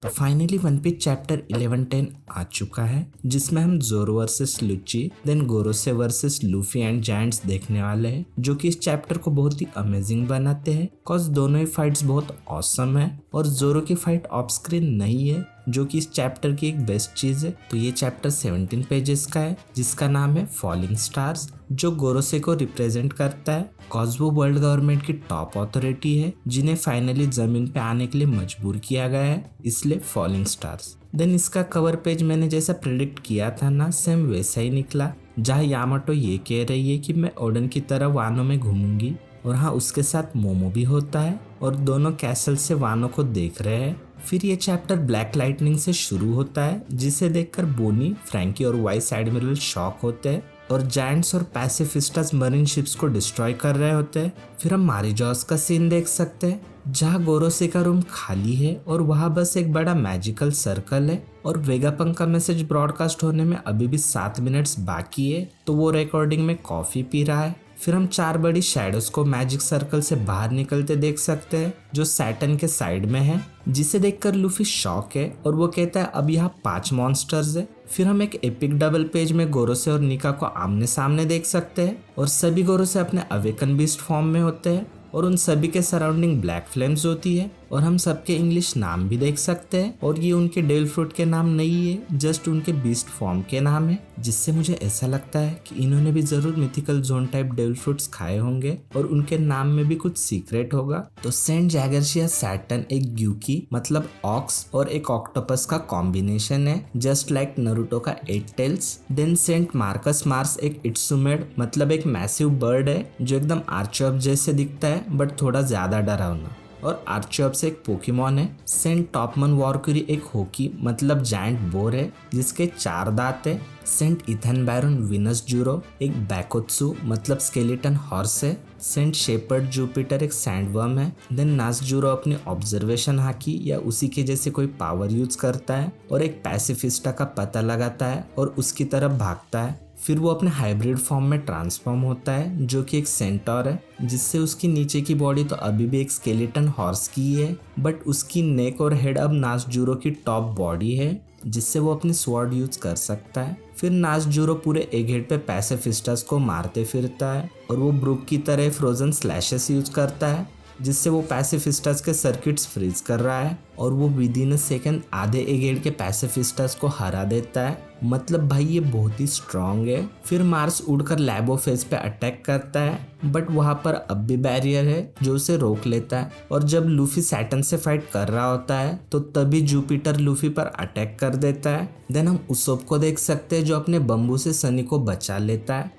तो finally one piece chapter 11-10 आ चुका है, जिसमें हम Zoro versus Lucci then Gorosei versus Luffy and giants देखने वाले हैं, जो कि इस चैप्टर को बहुत ही अमेजिंग बनाते हैं। कॉज दोनों ही फाइट्स बहुत ऑसम है और जोरो की फाइट ऑफ स्क्रीन नहीं है, जो कि इस चैप्टर की एक बेस्ट चीज है। तो ये चैप्टर 17 पेजेस का है, जिसका नाम है फॉलिंग स्टार्स, जो गोरोसे को रिप्रेजेंट करता है। कॉज वो वर्ल्ड गवर्नमेंट की टॉप अथॉरिटी है, जिन्हें फाइनली जमीन पे आने के लिए मजबूर किया गया है, इसलिए फॉलिंग स्टार्स। देन इसका कवर पेज मैंने जैसा प्रेडिक्ट किया था ना, सेम वैसा ही निकला, जहाँ यामाटो ये कह रही है कि मैं ओडन की तरह वानो में घूमूंगी, और हाँ उसके साथ मोमो भी होता है, और दोनों कैसल से वानो को देख रहे हैं। फिर ये चैप्टर ब्लैक लाइटनिंग से शुरू होता है, जिसे देखकर बोनी, फ्रैंकी और वाइस एडमिरल शॉक होते हैं, और जायंट्स और पैसिफिस्टास मरीन शिप्स को डिस्ट्रॉय कर रहे होते हैं। फिर हम मारिजॉस का सीन देख सकते हैं, जहाँ गोरोसे का रूम खाली है और वहाँ बस एक बड़ा मैजिकल सर्कल है, और वेगापंक का मैसेज ब्रॉडकास्ट होने में अभी भी 7 मिनट्स बाकी है, तो वो रिकॉर्डिंग में कॉफी पी रहा है। फिर हम 4 बड़ी शैडोज को मैजिक सर्कल से बाहर निकलते देख सकते हैं, जो सैटर्न के साइड में है, जिसे देखकर लूफी शॉक है और वो कहता है अब यहाँ 5 मॉन्स्टर्स है। फिर हम एक एपिक डबल पेज में गोरोसे और निका को आमने सामने देख सकते हैं, और सभी गोरोसे अपने अवेकन बीस्ट फॉर्म में होते हैं, और उन सभी के सराउंडिंग ब्लैक फ्लेम्स होती है, और हम सबके इंग्लिश नाम भी देख सकते हैं, और ये उनके डेल फ्रूट के नाम नहीं है, जस्ट उनके बीस्ट फॉर्म के नाम है, जिससे मुझे ऐसा लगता है कि इन्होंने भी जरूर mythical zoan type devil fruits खाए होंगे और उनके नाम में भी कुछ सीक्रेट होगा। तो सेंट जैगर्शिया सैटर्न एक ग्यूकी मतलब ऑक्स और एक ऑक्टोपस का कॉम्बिनेशन है, जस्ट लाइक नरूटो का 8 tails. Then saint Marcus Mars एक इट्सुमेड मतलब एक मैसिव बर्ड है, जो एकदम आर्चोप जैसे दिखता है बट थोड़ा ज्यादा डरावना, और आर्चोप से एक पोकेमॉन है। सेंट टॉपमन वॉरक्यूरी एक होकी मतलब जायंट बोर है, जिसके 4 दांत है। सेंट इथन बैरन विनस जूरो एक बैकोत्सु मतलब स्केलेटन हॉर्स है। सेंट शेपर्ड जुपिटर एक सैंडवर्म है। देन नास जूरो अपनी ऑब्जर्वेशन हाकी या उसी के जैसे कोई पावर यूज करता है, और एक पैसिफिस्टा का पता लगाता है और उसकी तरफ भागता है। फिर वो अपने हाइब्रिड फॉर्म में ट्रांसफॉर्म होता है, जो कि एक सेंटोर है, जिससे उसकी नीचे की बॉडी तो अभी भी एक स्केलेटन हॉर्स की है, बट उसकी नेक और हेड अब नासजूरो की टॉप बॉडी है, जिससे वो अपनी स्वॉर्ड यूज कर सकता है। फिर नासजूरो पूरे एक हेड पे पैसिफिस्टास को मारते फिरता है, और वो ब्रुक की तरह फ्रोजन स्लैशेस यूज करता है, जिससे वो पैसिफिस्टास के सर्किट्स फ्रीज कर रहा है, और वो विद इन सेकेंड आधे एगेड के पैसिफिस्टास को हरा देता है। मतलब भाई ये बहुत ही स्ट्रांग है। फिर मार्स उड़कर लैबोफेज पे अटैक करता है, बट वहां पर अब भी बैरियर है जो उसे रोक लेता है, और जब लूफी सैटर्न से फाइट कर रहा होता है तो तभी जुपिटर लूफी पर अटैक कर देता है। देन हम उसोप को देख सकते हैं, जो अपने बम्बू से सनी को बचा लेता है।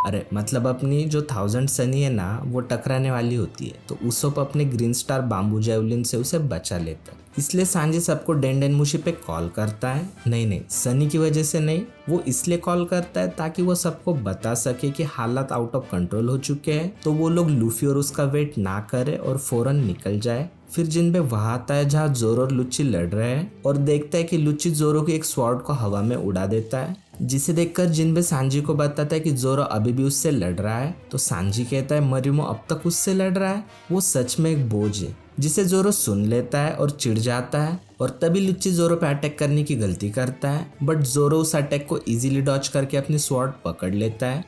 अरे मतलब अपनी जो 1000 सनी है ना, वो टकराने वाली होती है, तो उसोप अपने ग्रीन स्टार बाम्बू जेवलिन से उसे बचा लेता है। इसलिए सांजी सबको डेंडेनमुशी पे कॉल करता है। नहीं, सनी की वजह से नहीं, वो इसलिए कॉल करता है ताकि वो सबको बता सके कि हालात आउट ऑफ कंट्रोल हो चुके हैं, तो वो लोग लूफी और उसका वेट ना करे और फौरन निकल जाए। फिर जिनबे वहां आता है जहाँ जोरो और लुच्ची लड़ रहे हैं, और देखता है कि लुच्ची जोरो की एक स्वॉर्ड को हवा में उड़ा देता है, जिसे देखकर जिनबे सांजी को बताता है कि जोरो अभी भी उससे लड़ रहा है। तो सांजी कहता है मरिमो अब तक उससे लड़ रहा है, वो सच में एक बोझ है, जिसे जोरो सुन लेता है और चिढ़ जाता है, और तभी लुच्ची जोरो पे अटैक करने की गलती करता है, बट जोरो उस अटैक को इजीली डॉच करके अपनी स्वॉर्ड पकड़ लेता है।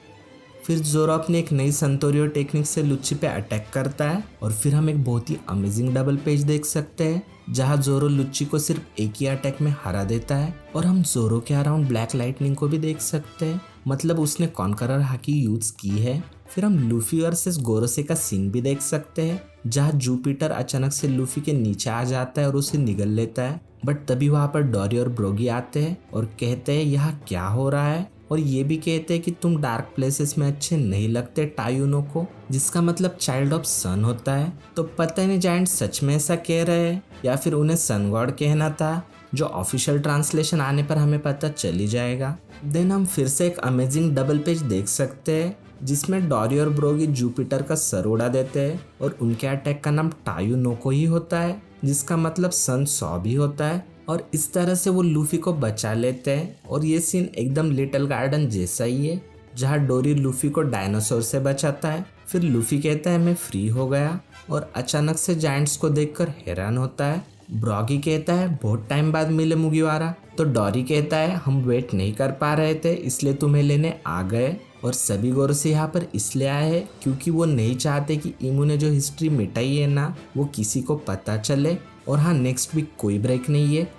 फिर जोरो अपनी एक नई संतोरियो टेक्निक से लुच्ची पे अटैक करता है, और फिर हम एक बहुत ही अमेजिंग डबल पेज देख सकते हैं, जहाँ जोरो लुच्ची को सिर्फ एक ही अटैक में हरा देता है, और हम जोरो के अराउंड ब्लैक लाइटनिंग को भी देख सकते हैं, मतलब उसने कॉन्करर हाकी यूज की है। फिर हम लूफी वर्सेस गोरोसे का सीन भी देख सकते हैं, जहाँ जुपिटर अचानक से लूफी के नीचे आ जाता है और उसे निगल लेता है, बट तभी वहां पर डोरी और ब्रोगी आते हैं और कहते हैं यहाँ क्या हो रहा है, और ये भी कहते हैं कि तुम डार्क प्लेसेस में अच्छे नहीं लगते टायूनो को, जिसका मतलब चाइल्ड ऑफ सन होता है। तो पता नहीं जायंट सच में ऐसा कह रहे हैं या फिर उन्हें सन गॉड कहना था, जो ऑफिशियल ट्रांसलेशन आने पर हमें पता चल ही जाएगा। देन हम फिर से एक अमेजिंग डबल पेज देख सकते हैं, जिसमें डोरी और ब्रोगी जुपिटर का सर उड़ा देते हैं, और उनके अटैक का नाम टायूनोको ही होता है, जिसका मतलब सन 100 भी होता है, और इस तरह से वो लूफी को बचा लेते हैं। और ये सीन एकदम लिटिल गार्डन जैसा ही है, जहाँ डोरी लूफी को डायनासोर से बचाता है। फिर लूफी कहता है मैं फ्री हो गया, और अचानक से जायंट्स को देखकर हैरान होता है, ब्रॉगी कहता है बहुत टाइम बाद मिले मुगिवारा। तो डॉरी कहता है हम वेट नहीं कर पा रहे थे इसलिए तुम्हें लेने आ गए, और सभी गौर से यहाँ पर इसलिए आए हैं क्योंकि वो नहीं चाहते कि इमू ने जो हिस्ट्री मिटाई है ना वो किसी को पता चले। और हाँ, नेक्स्ट वीक कोई ब्रेक नहीं है,